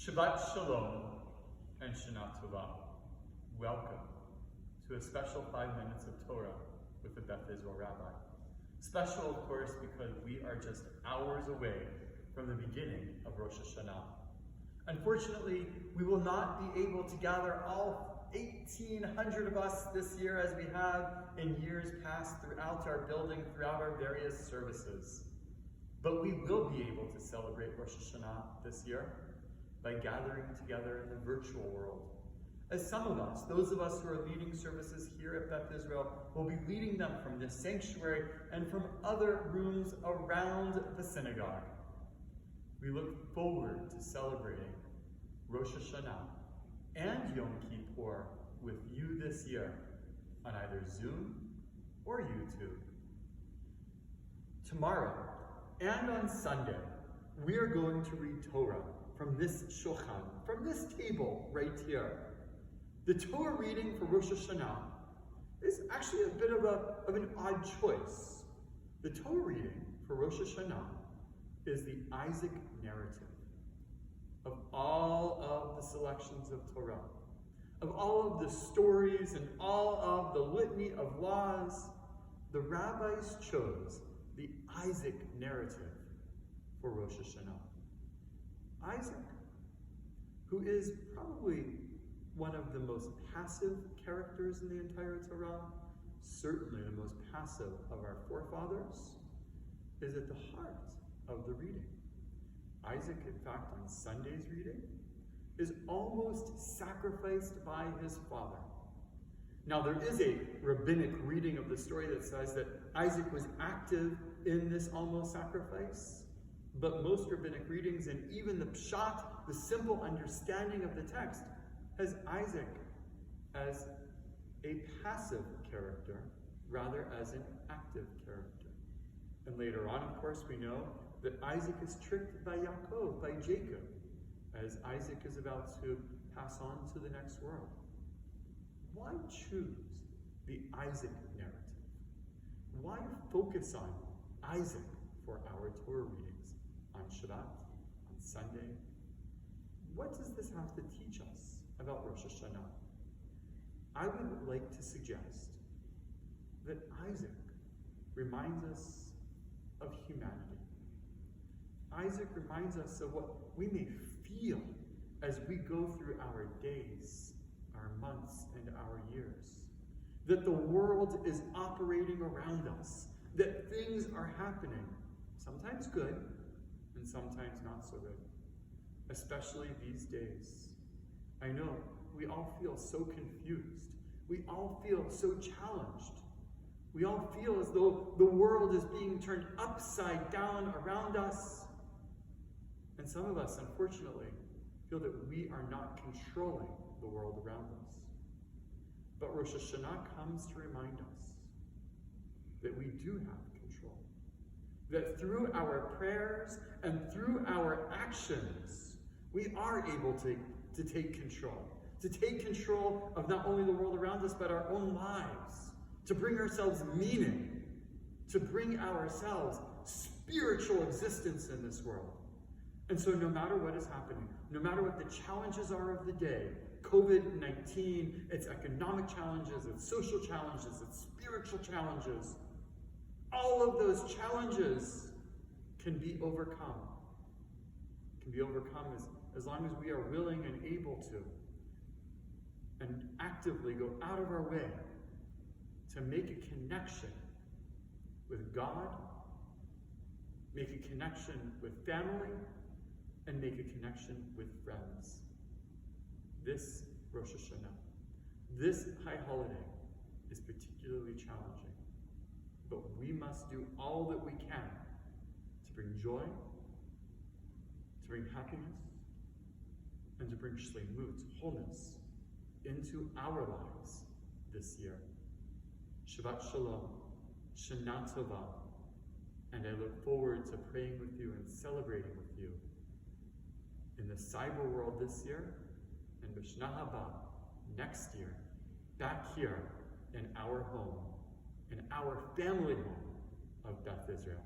Shabbat Shalom and Shana Tova. Welcome to a special 5 minutes of Torah with the Beth Israel Rabbi. Special, of course, because we are just hours away from the beginning of Rosh Hashanah. Unfortunately, we will not be able to gather all 1,800 of us this year as we have in years past throughout our building, throughout our various services. But we will be able to celebrate Rosh Hashanah this year by gathering together in the virtual world. As some of us, those of us who are leading services here at Beth Israel, will be leading them from this sanctuary and from other rooms around the synagogue. We look forward to celebrating Rosh Hashanah and Yom Kippur with you this year on either Zoom or YouTube. Tomorrow and on Sunday, we are going to read Torah from this shulchan, from this table right here. The Torah reading for Rosh Hashanah is actually a bit of an odd choice. The Torah reading for Rosh Hashanah is the Isaac narrative. Of all of the selections of Torah, of all of the stories and all of the litany of laws, the rabbis chose the Isaac narrative for Rosh Hashanah. Isaac, who is probably one of the most passive characters in the entire Torah, certainly the most passive of our forefathers, is at the heart of the reading. Isaac, in fact, on Sunday's reading, is almost sacrificed by his father. Now, there is a rabbinic reading of the story that says that Isaac was active in this almost sacrifice, but most rabbinic readings, and even the pshat, the simple understanding of the text, has Isaac as a passive character rather as an active character. And later on, of course, we know that Isaac is tricked by Yaakov, by Jacob, as Isaac is about to pass on to the next world. Why choose the Isaac narrative? Why focus on Isaac for our Torah readings on Shabbat, on Sunday? What does this have to teach us about Rosh Hashanah? I would like to suggest that Isaac reminds us of humanity. Isaac reminds us of what we may feel as we go through our days, our months, and our years. That the world is operating around us, that things are happening, sometimes good, and sometimes not so good, especially these days. I know we all feel so confused. We all feel so challenged. We all feel as though the world is being turned upside down around us. And some of us, unfortunately, feel that we are not controlling the world around us. But Rosh Hashanah comes to remind us that we do have control. That through our prayers and through our actions, we are able to take control. To take control of not only the world around us, but our own lives. To bring ourselves meaning. To bring ourselves spiritual existence in this world. And so no matter what is happening, no matter what the challenges are of the day, COVID-19, its economic challenges, its social challenges, its spiritual challenges, all of those challenges can be overcome. Can be overcome as long as we are willing and able to, and actively go out of our way to make a connection with God, make a connection with family, and make a connection with friends. This Rosh Hashanah, this high holiday, is particularly challenging. But we must do all that we can to bring joy, to bring happiness, and to bring shleimut, wholeness, into our lives this year. Shabbat Shalom, Shana Tova, and I look forward to praying with you and celebrating with you in the cyber world this year, and B'Shana Haba next year, back here in our home, in our family home of Beth Israel.